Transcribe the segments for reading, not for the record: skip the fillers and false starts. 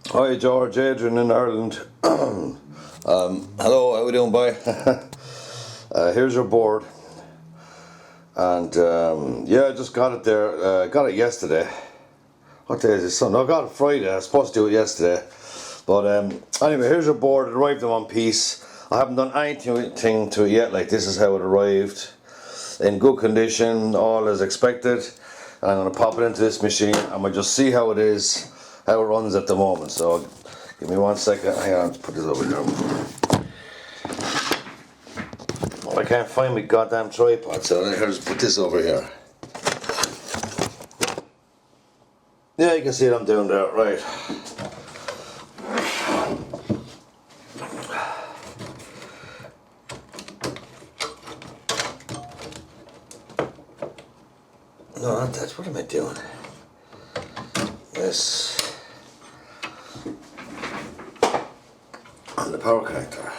Hi George, Adrian in Ireland. Hello, how we doing, boy? Here's your board, and yeah, I just got it there. Got it yesterday. What day is it? Sunday. I got it Friday. I was supposed to do it yesterday, but anyway, here's your board. It arrived in one piece. I haven't done anything to it yet. Like, this is how it arrived, in good condition, all as expected. And I'm gonna pop it into this machine, and we'll just see how it is. How it runs at the moment. So give me 1 second. Hang on, put this over here. Oh, I can't find my goddamn tripod, so I'll just put this over here. Yeah, you can see what I'm doing there, right. No, not that. What am I doing? This. And the power connector.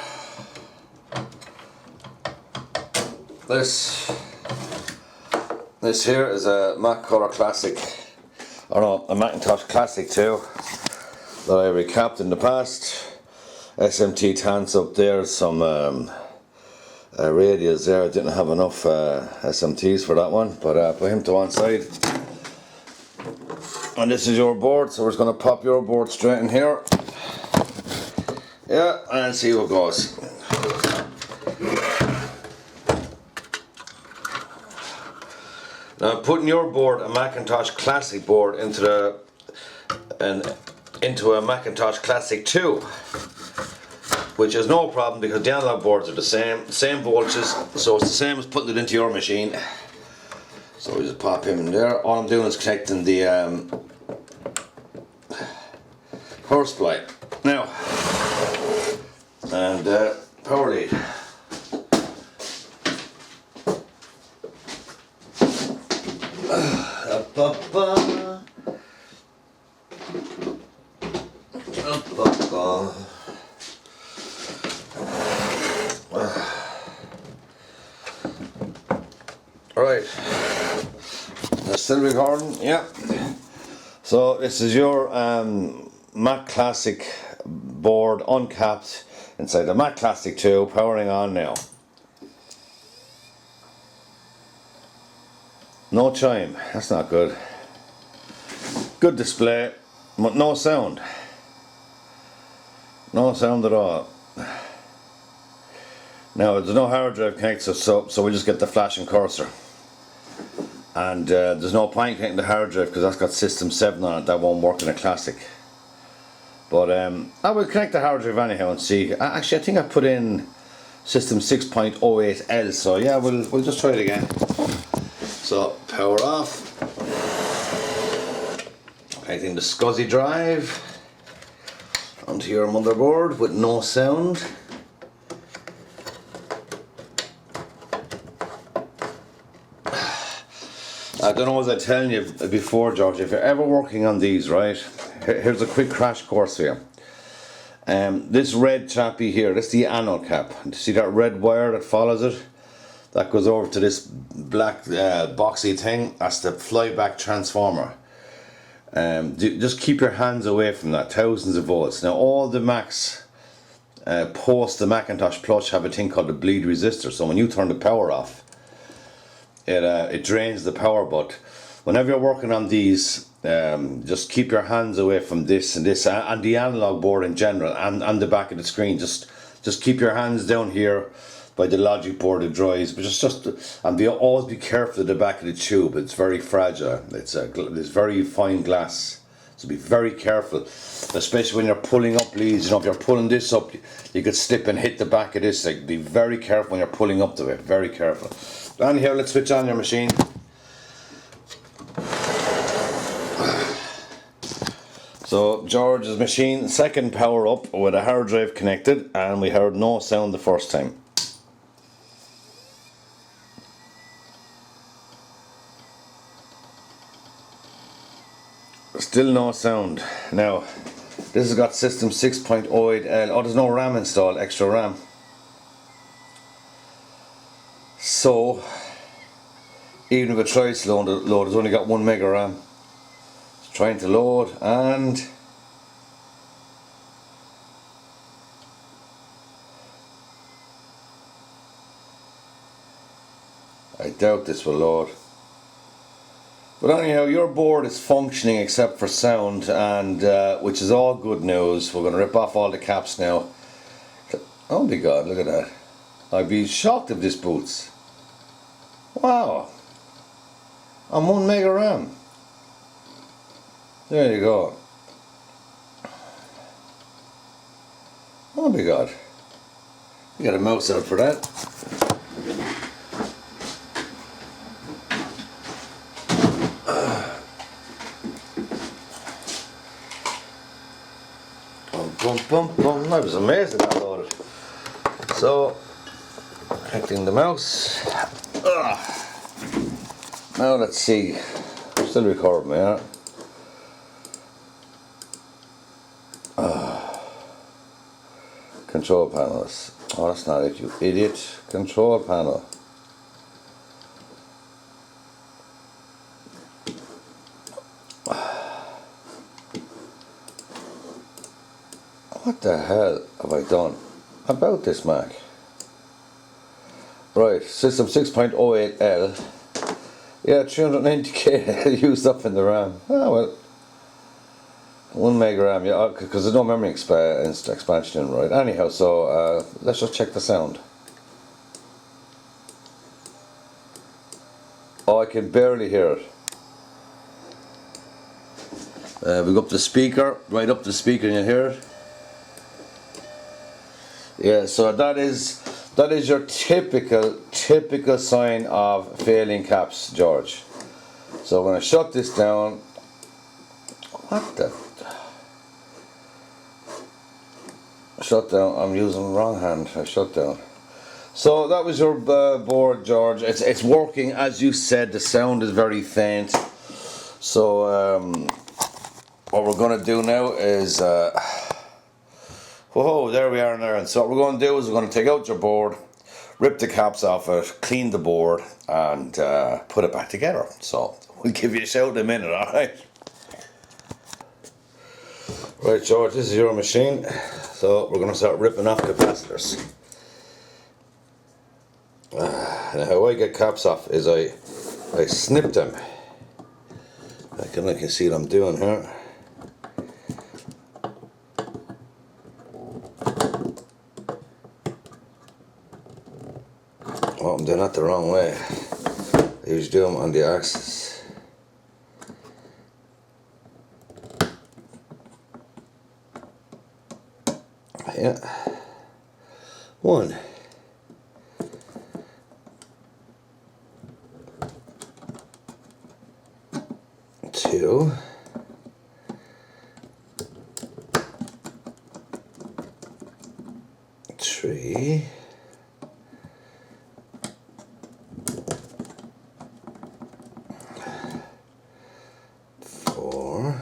This here is a Mac Color Classic, or no, a Macintosh Classic 2 that I recapped in the past. SMT tanks up there, some radios there. I didn't have enough SMTs for that one, but put him to one side. And this is your board, so we're just going to pop your board straight in here. Yeah, and see what goes. Now, putting your board, a Macintosh Classic board, into a Macintosh Classic 2, which is no problem because the analog boards are the same voltages, so it's the same as putting it into your machine. So we just pop him in there. All I'm doing is connecting the power supply now, and power lead. Right, that's still recording, yeah. So this is your Mac Classic board, uncapped, inside the Mac Classic 2, powering on now. No chime, that's not good. Good display, but no sound. No sound at all. Now there's no hard drive connected, so we just get the flashing cursor. And there's no point connecting the hard drive because that's got System 7 on it. That won't work in a Classic. But I will connect the hard drive anyhow and see. Actually, I think I put in System 6.08L, so yeah, we'll just try it again. So power off. Connecting the SCSI drive onto your motherboard with no sound. I don't know, was I telling you before, George, if you're ever working on these, right, here's a quick crash course for you. This red chappy here, that's the anode cap. See that red wire that follows it? That goes over to this black boxy thing. That's the flyback transformer. Just keep your hands away from that, thousands of volts. Now all the Macs post the Macintosh Plus have a thing called the bleed resistor, so when you turn the power off, it drains the power. But whenever you're working on these, just keep your hands away from this and this, and the analog board in general, and the back of the screen. Just keep your hands down here by the logic board, it dries. But always be careful of the back of the tube. It's very fragile. It's very fine glass, so be very careful, especially when you're pulling up leads. You know, if you're pulling this up, you could slip and hit the back of this. Like, be very careful when you're pulling up to it. Very careful. And here, let's switch on your machine. So George's machine, second power up with a hard drive connected, and we heard no sound the first time. Still no sound. Now, this has got System 6.08L. Oh, there's no RAM installed, extra RAM. So, even if it tries to load, it's only got 1 mega RAM. It's trying to load, and doubt this will load. But anyhow, your board is functioning except for sound, and which is all good news. We're going to rip off all the caps now. Oh my god, look at that. I'd be shocked if this boots. Wow. On 1 mega RAM. There you go. Oh my god. You got a mouse out for that. Boom, boom, boom. That was amazing, that loaded. So, connecting the mouse. Now let's see. I'm still recording, man. Control panels. Oh, that's not it, you idiot. Control panel. What the hell have I done about this Mac? Right, system 6.08L. Yeah, 390k used up in the RAM. Oh well. 1 mega RAM, yeah, because there's no memory expansion, right? Anyhow, so let's just check the sound. Oh, I can barely hear it. We go up the speaker, right up the speaker, and you hear it. Yeah, so that is your typical sign of failing caps, George. So when I shut this down, what the? Shut down. I'm using the wrong hand. I shut down. So that was your board, George. It's working as you said. The sound is very faint. So what we're going to do now is. Whoa, there we are now. And so what we're going to do is we're going to take out your board, rip the caps off it, clean the board, and put it back together. So we'll give you a shout in a minute, alright? Right, George, this is your machine. So we're going to start ripping off capacitors. Now how I get caps off is I snip them. I can see what I'm doing here. Oh, I'm doing that the wrong way. I usually do them on the axis. Yeah. 1. 2. 3. 4.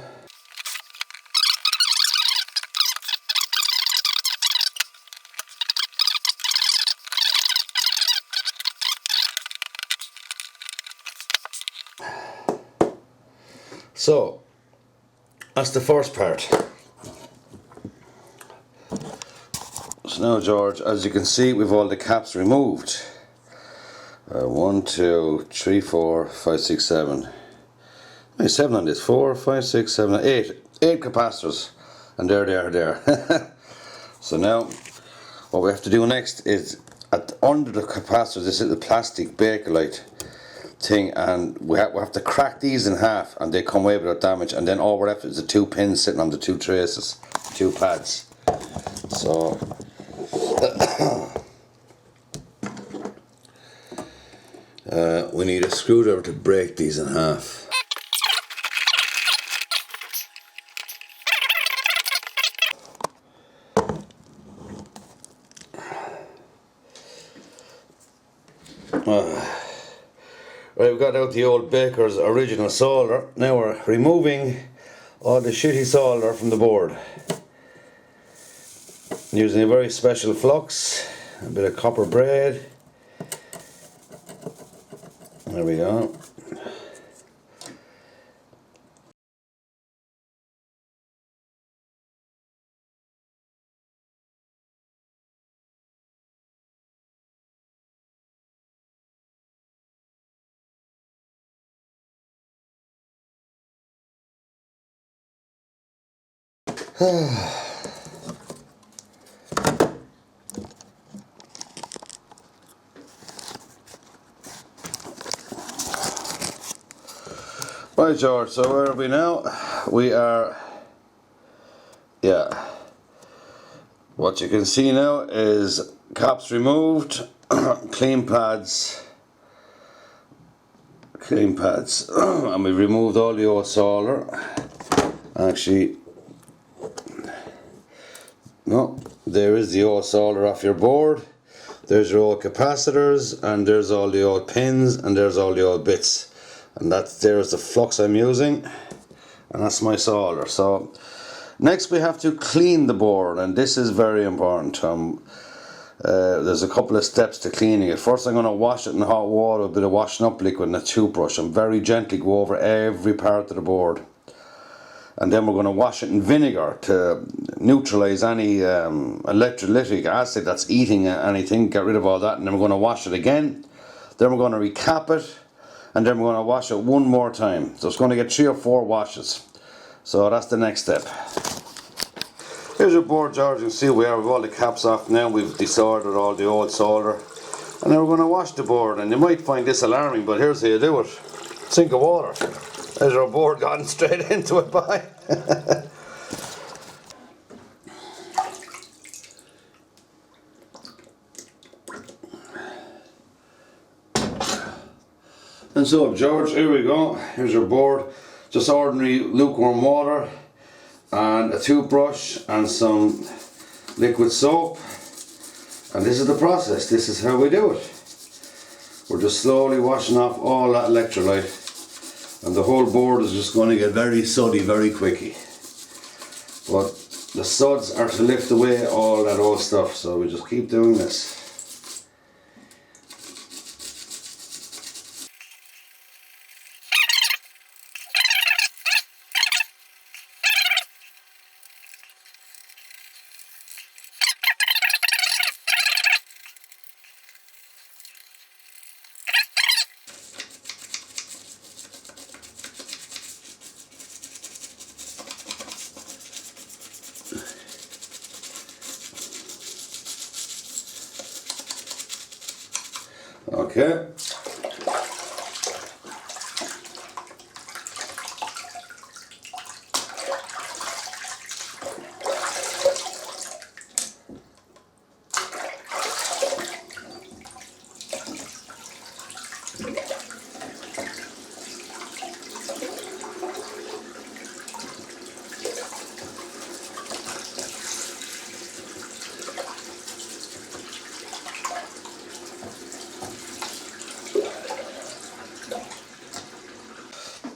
So that's the first part. So now, George, as you can see, we've all the caps removed. 1, 2, 3, 4, 5, 6, 7. There's 7 on this. 4, 5, 6, 7, 8. 8 capacitors. And there they are there. So now, what we have to do next is, under the capacitors, this little plastic Bakelite thing, and we have to crack these in half, and they come away without damage, and then all we're left is the 2 pins sitting on the 2 traces, 2 pads. So we need a screwdriver to break these in half. Right, we've got out the old Baker's original solder. Now we're removing all the shitty solder from the board. Using a very special flux, a bit of copper braid. There we go. Right, George, so where are we now? We are, yeah, what you can see now is caps removed, clean pads, and we removed all the old solder. Actually, no, there is the old solder off your board, there's your old capacitors, and there's all the old pins, and there's all the old bits. And there's the flux I'm using, and that's my solder. So next we have to clean the board, and this is very important. There's a couple of steps to cleaning it. First I'm going to wash it in hot water with a bit of washing up liquid and a toothbrush, and very gently go over every part of the board. And then we're going to wash it in vinegar to neutralize any electrolytic acid that's eating anything, get rid of all that. And then we're going to wash it again. Then we're going to recap it. And then we're going to wash it one more time. So it's going to get 3 or 4 washes. So that's the next step. Here's your board, George. You can see we have all the caps off now. We've desoldered all the old solder. And then we're going to wash the board. And you might find this alarming, but here's how you do it. Sink of water. There's our board gone straight into it, bye. And so, George, here we go. Here's your board. Just ordinary lukewarm water and a toothbrush and some liquid soap. And this is the process. This is how we do it. We're just slowly washing off all that electrolyte. And the whole board is just going to get very suddy very quickly. But the suds are to lift away all that old stuff. So we just keep doing this. Okay.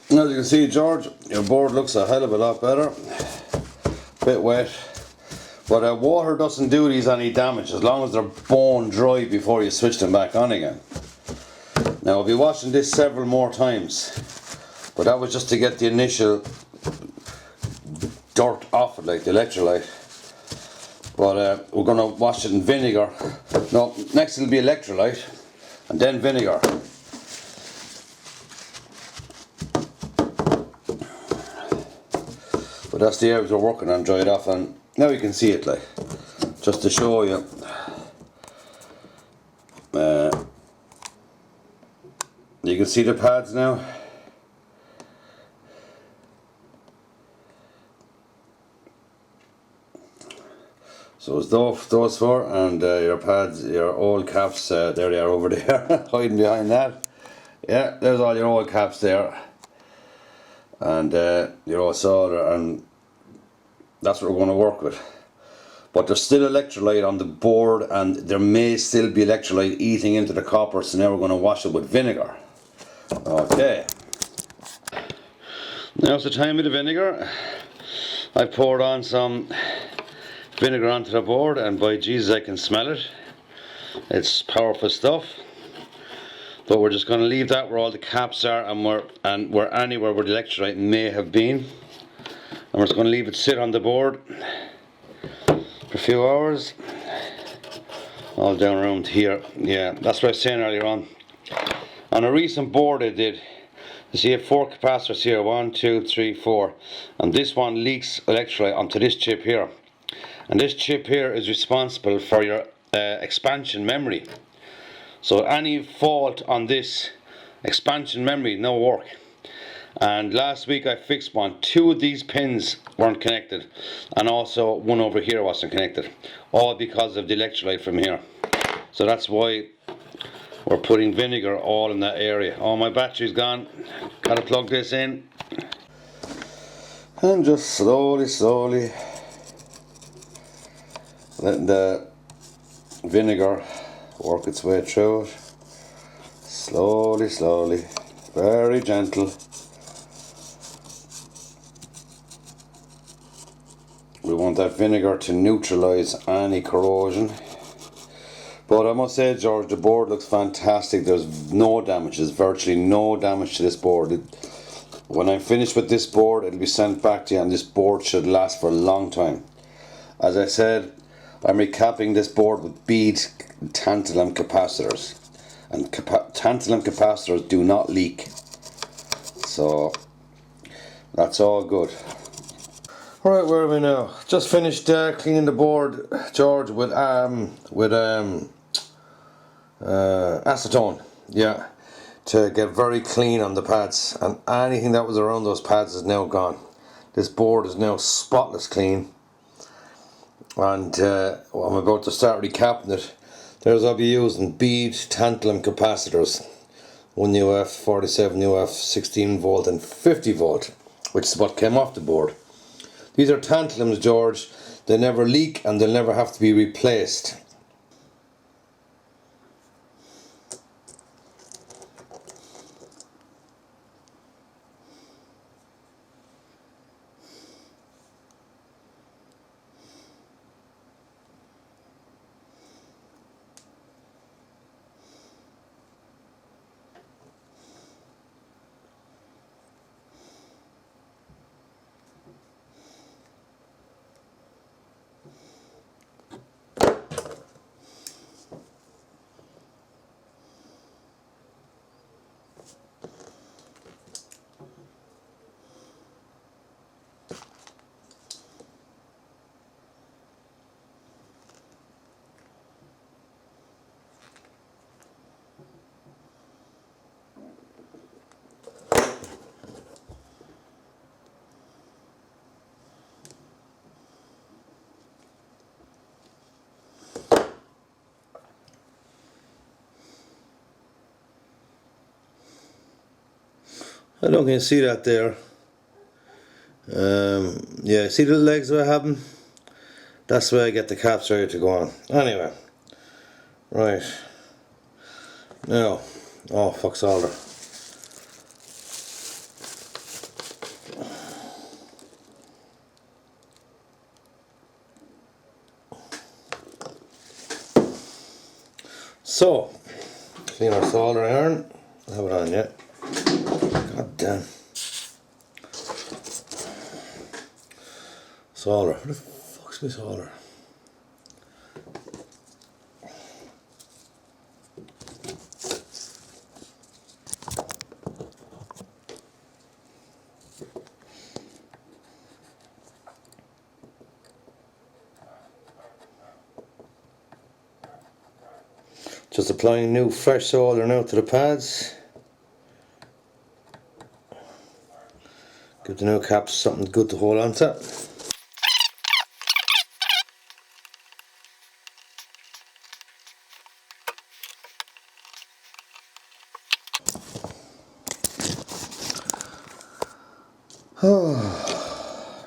As you can see, George, your board looks a hell of a lot better. Bit wet, but water doesn't do these any damage as long as they're bone dry before you switch them back on again. Now I'll be washing this several more times, but that was just to get the initial dirt off it, like the electrolyte. But we're going to wash it in vinegar. No, next it'll be electrolyte and then vinegar. But that's the areas we're working on, dried off, and now you can see it, like, just to show you. You can see the pads now. So it's those 4, and your pads, your old caps, there they are over there, hiding behind that. Yeah, there's all your old caps there. And your old solder, and that's what we're going to work with. But there's still electrolyte on the board, and there may still be electrolyte eating into the copper, so now we're going to wash it with vinegar. Okay. Now's the time of the vinegar. I poured on some vinegar onto the board, and by Jesus I can smell it. It's powerful stuff. But we're just going to leave that where all the caps are, and we're anywhere where the electrolyte may have been. And we're just going to leave it sit on the board for a few hours. All down around here. Yeah, that's what I was saying earlier on. On a recent board I did, You see, you have 4 capacitors here, 1, 2, 3, 4, and this one leaks electrolyte onto this chip here, and this chip here is responsible for your expansion memory. So any fault on this expansion memory, no work. And last week I fixed one. 2 of these pins weren't connected, and also one over here wasn't connected, all because of the electrolyte from here. So that's why we're putting vinegar all in that area. Oh, my battery's gone. Gotta plug this in. And just slowly letting the vinegar work its way through it. Slowly, very gentle. We want that vinegar to neutralize any corrosion. But I must say, George, the board looks fantastic. There's no damage. There's virtually no damage to this board. When I'm finished with this board, it'll be sent back to you, and this board should last for a long time. As I said, I'm recapping this board with bead tantalum capacitors. And tantalum capacitors do not leak. So, that's all good. Right, where are we now? Just finished cleaning the board, George, with acetone, yeah, to get very clean on the pads, and anything that was around those pads is now gone. This board is now spotless clean, and well, I'm about to start recapping it. There's I'll be using bead tantalum capacitors, 1 UF, 47 UF, 16 volt and 50 volt, which is what came off the board. These are tantalums, George. They never leak and they'll never have to be replaced. I don't know if you can see that there. Yeah, see the legs that I have them? That's where I get the caps ready to go on. Anyway, right. Now, oh fuck solder. So, clean our solder iron. I have it on yet. God damn. Solder. Where the fuck's my solder? Just applying new fresh solder now to the pads. Give the new caps something good to hold on to.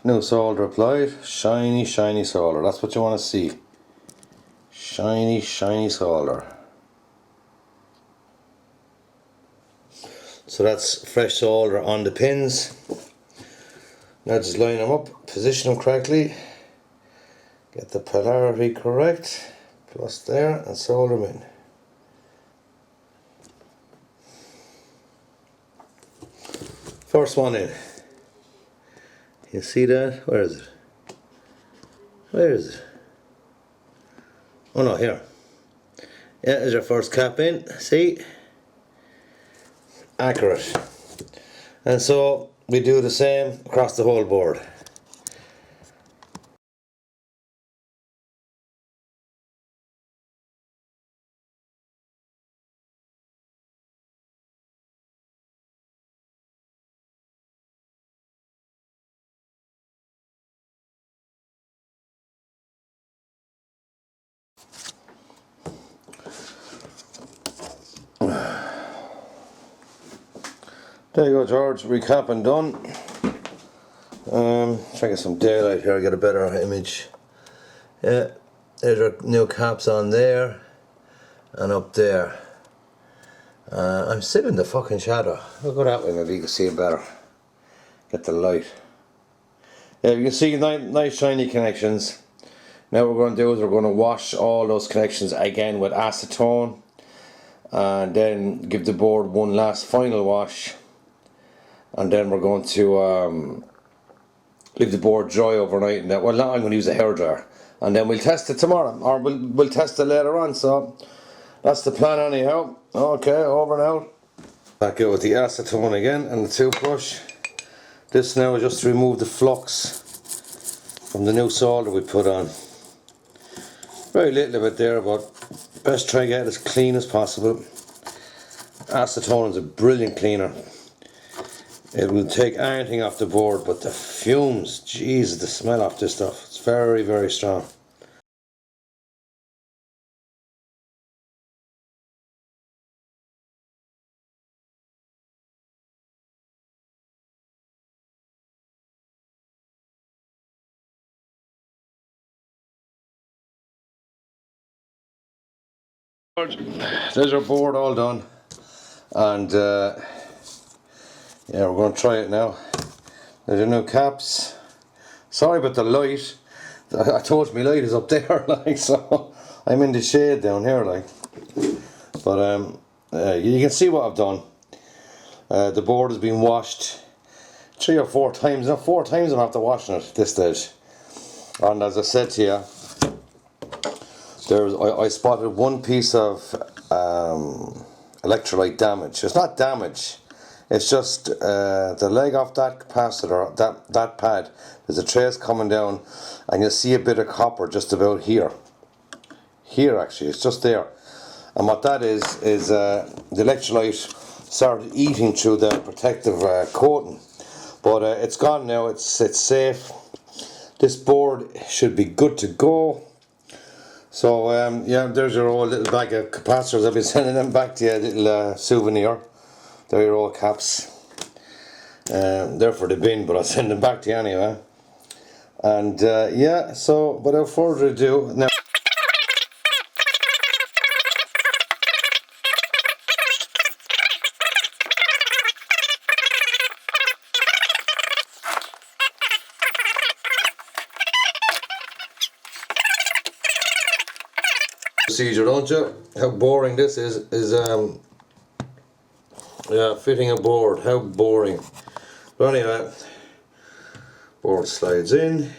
New solder applied. Shiny solder. That's what you want to see. Shiny solder. So that's fresh solder on the pins. Now just line them up, position them correctly, get the polarity correct, plus there, and solder them in. First one in. You see that? Where is it? Where is it? Oh no, here. Yeah, there's your first cap in. See? Accurate. And so we do the same across the whole board. There you go, George, recap and done. Try to get some daylight here, get a better image. Yeah, there's our new caps on there and up there. I'm still in the fucking shadow. I'll go that way, maybe you can see it better. Get the light. Yeah, you can see nice shiny connections. Now what we're going to do is we're going to wash all those connections again with acetone, and then give the board one last final wash, and then we're going to leave the board dry overnight. And well, now I'm going to use a hairdryer, and then we'll test it tomorrow, or we'll test it later on. So that's the plan anyhow. Okay, over and out. Back out with the acetone again and the toothbrush. This now is just to remove the flux from the new solder we put on. Very little bit there, but best try to get it as clean as possible. Acetone is a brilliant cleaner. It will take anything off the board, but the fumes, Jesus, the smell of this stuff, it's very, very strong. There's our board all done, and yeah, we're going to try it now. There's the new caps. Sorry about the light. I told you my light is up there, like, so I'm in the shade down here, like. But you can see what I've done. The board has been washed 3 or 4 times. Now 4 times I'm after washing it at this stage. And as I said to you, I spotted one piece of electrolyte damage. It's not damage. It's just the leg off that capacitor, that pad. There's a trace coming down, and you'll see a bit of copper just about here. Here, actually, it's just there. And what that is the electrolyte started eating through the protective coating. But it's gone now. It's safe. This board should be good to go. So yeah, there's your old little bag of capacitors. I've been sending them back to you, a little souvenir. They're your old caps. They're for the bin, but I'll send them back to you anyway. And yeah, so without further ado, now. Procedure, don't you? How boring this is yeah, fitting a board, how boring. But anyway, board slides in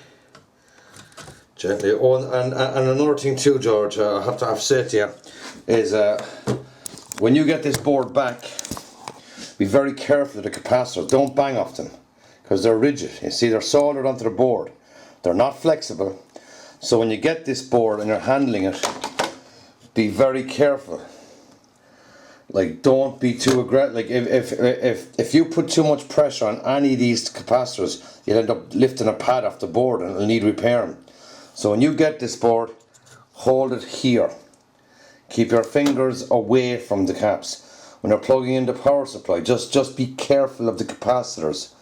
gently. Oh, and another thing too, George, I have to say to you, is when you get this board back, be very careful of the capacitors. Don't bang off them, because they're rigid. You see, they're soldered onto the board. They're not flexible. So when you get this board and you're handling it, be very careful. Like, don't be too aggressive. Like, if you put too much pressure on any of these capacitors, you'll end up lifting a pad off the board and it'll need repairing. So when you get this board, hold it here. Keep your fingers away from the caps. When you're plugging in the power supply, just be careful of the capacitors.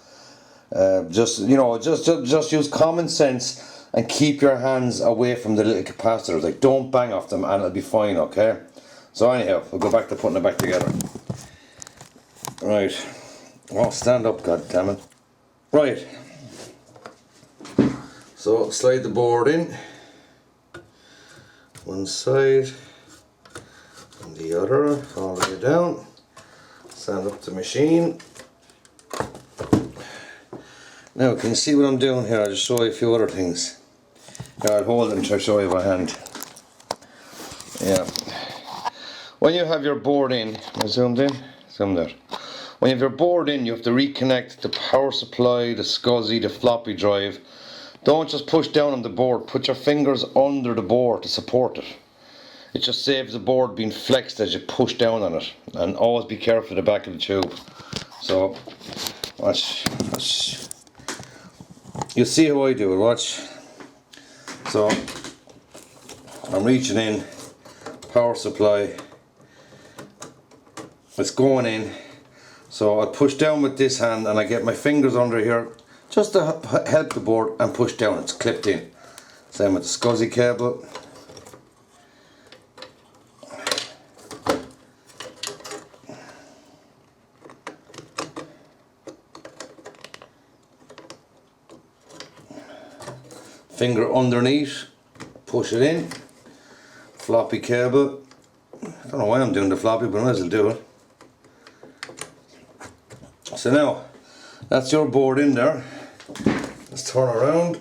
Just use common sense and keep your hands away from the little capacitors. Like, don't bang off them and it'll be fine, okay? So anyhow, we'll go back to putting it back together. Right. Oh, stand up, goddammit. Right. So slide the board in. One side and the other, all the way down. Stand up the machine. Now, can you see what I'm doing here? I'll just show you a few other things. Now, I'll hold it and try to show you by hand. Yeah. When you have your board in, I zoomed in, zoomed out. When you have your board in, you have to reconnect the power supply, the SCSI, the floppy drive. Don't just push down on the board, put your fingers under the board to support it. It just saves the board being flexed as you push down on it. And always be careful of the back of the tube. So, watch. You'll see how I do it, watch. So, I'm reaching in, power supply. It's going in. So I push down with this hand and I get my fingers under here just to help the board and push down. It's clipped in. Same with the SCSI cable. Finger underneath, push it in. Floppy cable. I don't know why I'm doing the floppy, but I might as well do it. So now, that's your board in there. Let's turn around.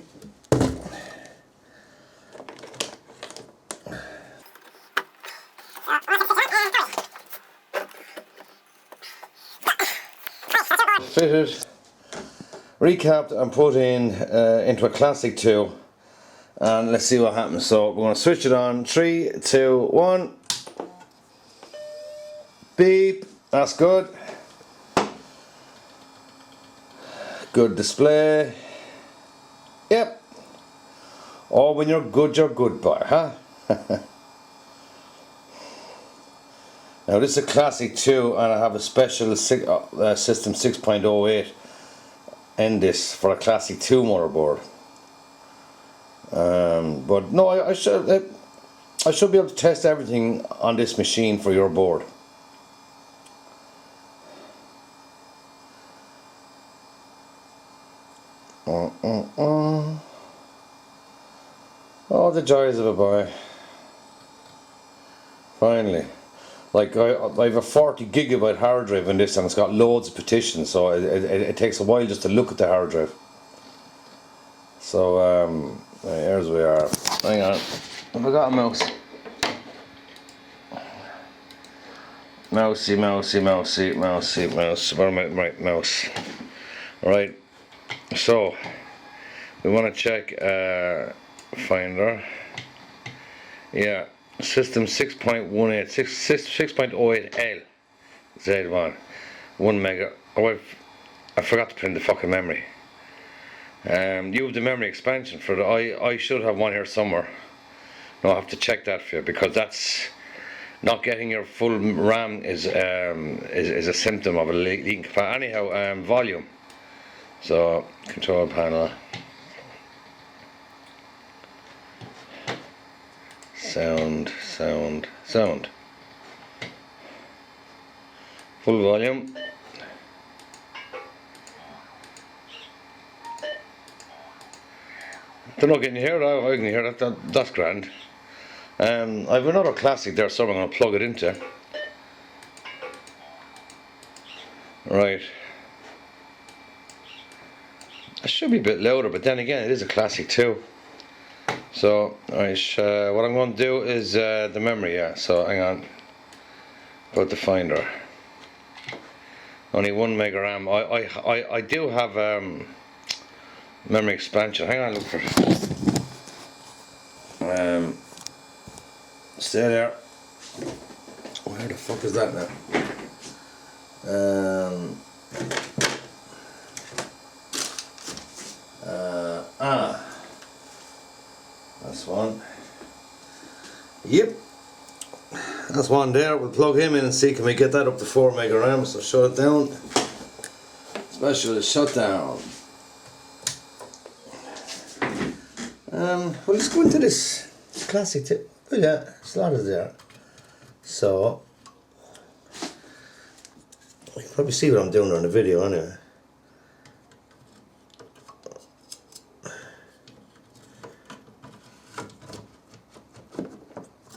Fitted, recapped and put in into a Classic 2. And let's see what happens. So we're going to switch it on. 3, 2, 1. Beep. That's good. Good display. Yep. Oh, when you're good, boy, huh? Now this is a Classic 2 and I have a special system 6.08 in this for a Classic 2 motherboard. But no, I should be able to test everything on this machine for your board. Oh, the joys of it, boy. Finally. Like, I have a 40 gigabyte hard drive in this and it's got loads of partitions, so it takes a while just to look at the hard drive. So, here's where we are. Hang on. Have I got a mouse? Mousey. Where am I? Right, mouse. Right. So, we want to check Finder. Yeah, system 6.18, 6.08L Z1, 1 mega. Oh, I forgot to put in the fucking memory. You have the memory expansion for the. I should have one here somewhere. No, I have to check that for you because that's not getting your full RAM is a symptom of a leaking capacity. Anyhow, volume. So control panel. Sound. Full volume. They're not getting you here. I can hear that. That's grand. I have another Classic there, so I'm going to plug it into. Right. It should be a bit louder, but then again, it is a Classic 2. So, right, what I'm going to do is the memory, yeah. So, hang on. Go to Finder. Only 1 mega RAM. I do have memory expansion. Hang on, look for it. Stay there. Where the fuck is that now? That's one. Yep. That's one there. We'll plug him in and see can we get that up to 4 mega RAM. So shut it down. Special shutdown. Well, let's go into this Classic tip. Oh yeah, slot is there. So you can probably see what I'm doing on the video anyway.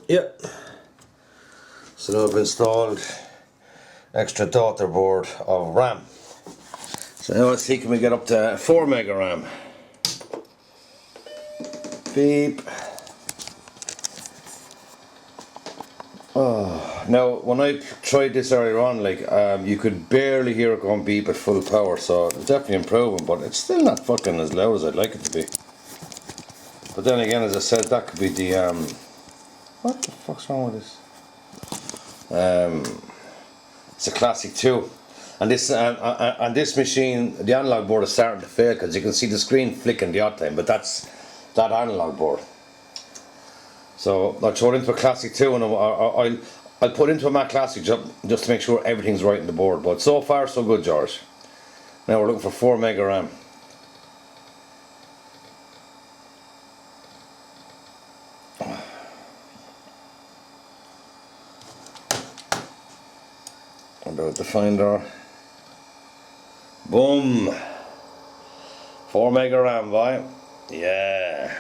Yep. So now I've installed extra daughter board of RAM. So now let's see can we get up to 4 mega RAM. Beep. Oh, Now, when I tried this earlier on, like, you could barely hear it going beep at full power, so it's definitely improving, but it's still not fucking as loud as I'd like it to be. But then again, as I said, that could be the, what the fuck's wrong with this? It's a Classic 2. And this machine, the analog board is starting to fail because you can see the screen flicking the odd time, but that's that analog board. So I'll throw it into a Classic 2 and I'll put it into a Mac Classic just to make sure everything's right in the board. But so far so good, George. Now we're looking for 4 mega RAM. About the finder. Boom! 4 mega RAM, boy. Yeah.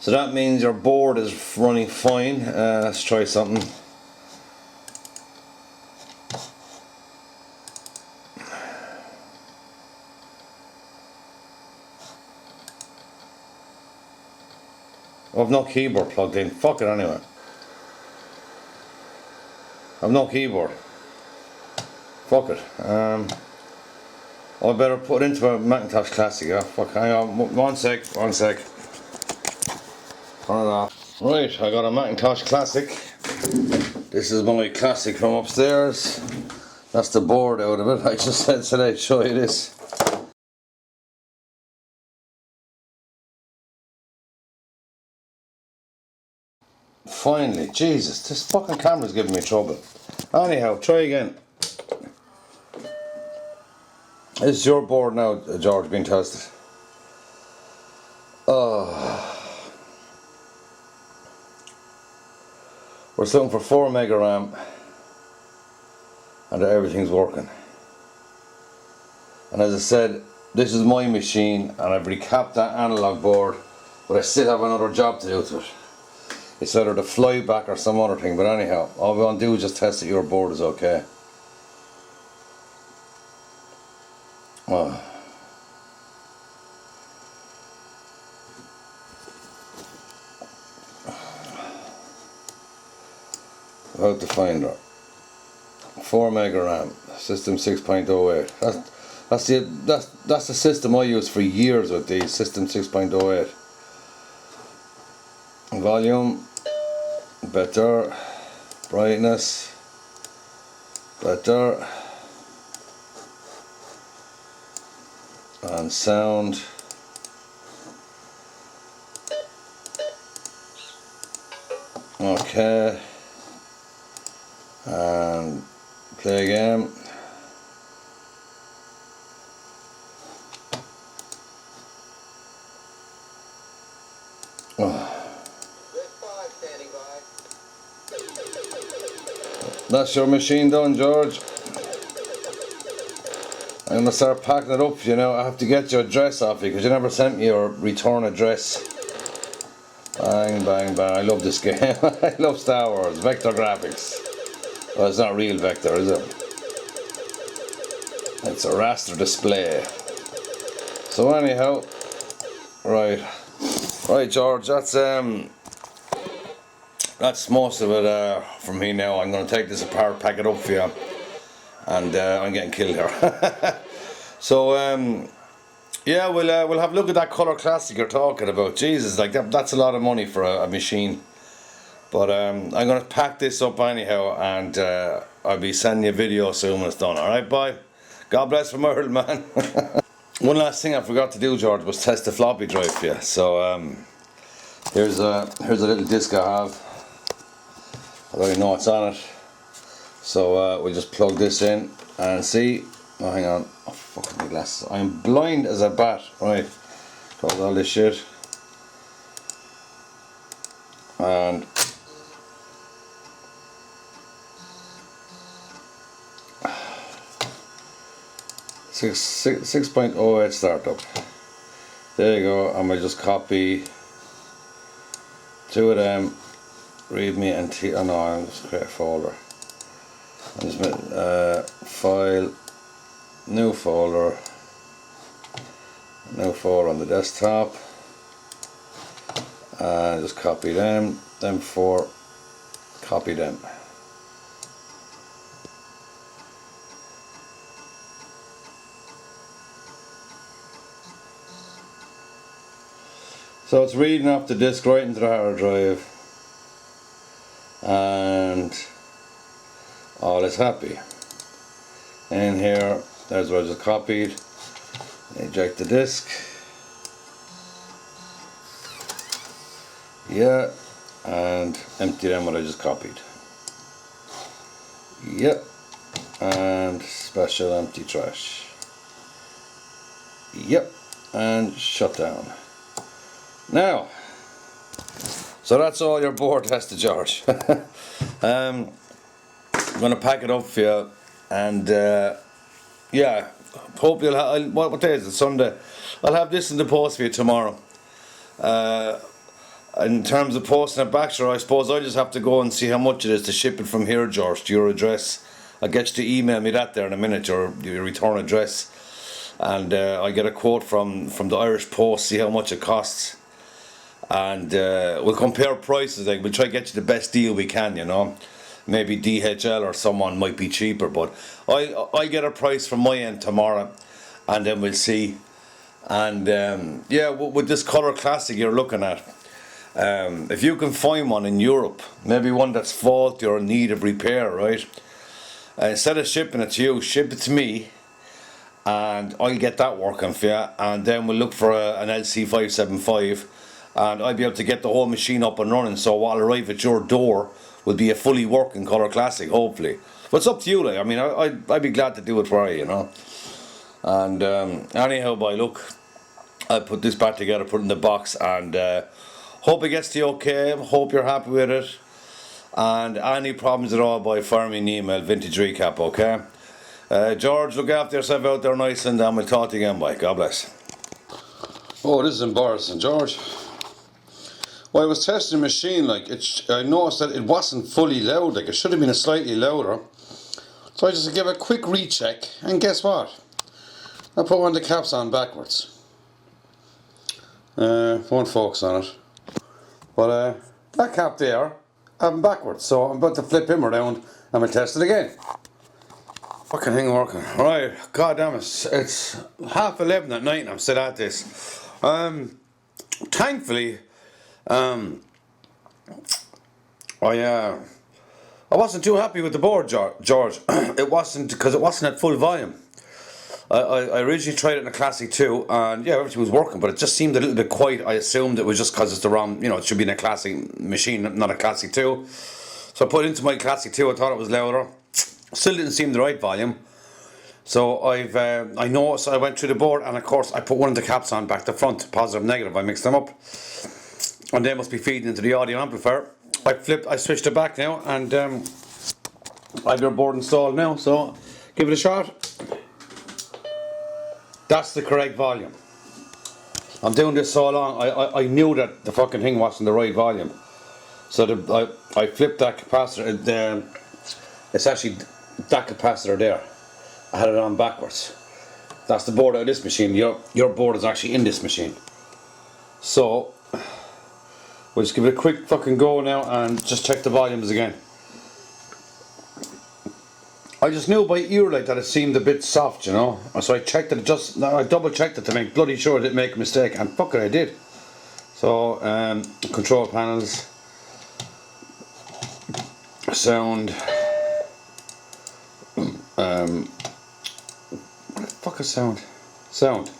So that means your board is running fine. Let's try something. I've no keyboard plugged in. Fuck it anyway. I've no keyboard. Fuck it. I better put it into a Macintosh Classic. Fuck, hang on. One sec. Turn it off. Right, I got a Macintosh Classic. This is my Classic from upstairs. That's the board out of it. I just said I'd show you this. Finally, Jesus, this fucking camera's giving me trouble. Anyhow, try again. This is your board now, George, being tested. We're looking for 4 mega RAM and everything's working. And as I said, this is my machine and I've recapped that analog board, but I still have another job to do to it. It's either the flyback or some other thing, but anyhow, all we want to do is just test that your board is okay. About the finder. 4 mega RAM, system 6.08. That's the system I use for years with these, system 6.08. Volume, better. Brightness, better. And sound. Okay. And play again. That's your machine done, George. I'm gonna start packing it up, you know. I have to get your address off you because you never sent me your return address. Bang, bang, bang. I love this game. I love Star Wars. Vector graphics. Well, it's not real vector, is it? It's a raster display. So anyhow, right, George. That's most of it from me now. I'm going to take this apart, pack it up for you, and I'm getting killed here. So yeah, we'll have a look at that Color Classic you're talking about. Jesus, like that's a lot of money for a machine. But I'm going to pack this up anyhow, and I'll be sending you a video soon when it's done. Alright, bye. God bless from Earl, man. One last thing I forgot to do, George, was test the floppy drive for you. So here's a little disc I have. I already know what's on it. So we'll just plug this in and see. Oh, hang on. Oh, fucking my glasses. I'm blind as a bat. Right. Close all this shit. And 6.08 startup. There you go. I'm gonna just copy two of them. README and oh no, I'm just create a folder. I'm just file, new folder on the desktop, and just copy them. Them four, copy them. So it's reading off the disc right into the hard drive, and all is happy. In here, there's what I just copied. Eject the disc. Yeah, and empty them what I just copied. Yep, and special empty trash. Yep, and shut down. Now, so that's all your board tested, George. I'm gonna pack it up for you, and yeah, hope you'll have. What day is it? Sunday. I'll have this in the post for you tomorrow. In terms of posting it back, sure, I suppose I just have to go and see how much it is to ship it from here, George, to your address. I'll get you to email me that there in a minute, your return address, and I get a quote from the Irish Post, see how much it costs, and we'll compare prices. Like, we'll try to get you the best deal we can, you know. Maybe DHL or someone might be cheaper, but I get a price from my end tomorrow, and then we'll see. And yeah, with this Colour Classic you're looking at, if you can find one in Europe, maybe one that's faulty or in need of repair, right? Instead of shipping it to you, ship it to me, and I'll get that working for you, and then we'll look for an LC575, and I'll be able to get the whole machine up and running, so what'll arrive at your door will be a fully working Colour Classic, hopefully. But it's up to you, like, I mean, I'd be glad to do it for you, you know. And anyhow, boy, look, I'll put this back together, put it in the box, and hope it gets to you okay. Hope you're happy with it. And any problems at all, boy, fire me an email, Vintage Recap, okay? George, look after yourself out there in Iceland, and we'll talk to you again, boy. God bless. Oh, this is embarrassing, George. Well, I was testing the machine, like, I noticed that it wasn't fully loud, like, it should have been slightly louder. So I just gave a quick recheck, and guess what? I put one of the caps on backwards. Won't focus on it. But that cap there, I have him backwards, so I'm about to flip him around and we'll test it again. Fucking thing working. Right, god damn it, it's 11:30 at night and I'm still at this. Thankfully, I wasn't too happy with the board, George. It wasn't, because it wasn't at full volume. I originally tried it in a Classic 2, and yeah, everything was working, but it just seemed a little bit quiet. I assumed it was just because it's the wrong, you know, it should be in a Classic machine, not a Classic 2. So I put it into my Classic 2, I thought it was louder. Still didn't seem the right volume. So I noticed, I went through the board, and of course I put one of the caps on back to front, positive, negative, I mixed them up. And they must be feeding into the audio amplifier. I switched it back now, and I've your board installed now, so give it a shot. That's the correct volume. I'm doing this so long, I knew that the fucking thing wasn't the right volume. So I flipped that capacitor, it's actually that capacitor there. I had it on backwards. That's the board out of this machine. Your board is actually in this machine. So we'll just give it a quick fucking go now and just check the volumes again. I just knew by ear like that it seemed a bit soft, you know. So I checked it, I double checked it to make bloody sure I didn't make a mistake, and fuck it, I did. So control panels, sound, what the fuck is sound? Sound.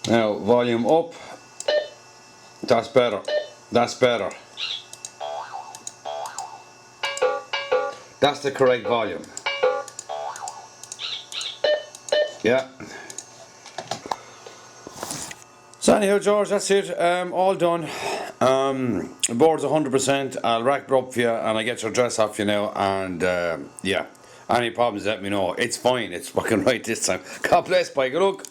Now volume up. That's better. That's better. That's the correct volume. Yeah. So anyhow, George, that's it. All done. The board's 100%. I'll rack it up for you, and I get your address off you now. And yeah, any problems, let me know. It's fine. It's fucking right this time. God bless. Bye. Good luck.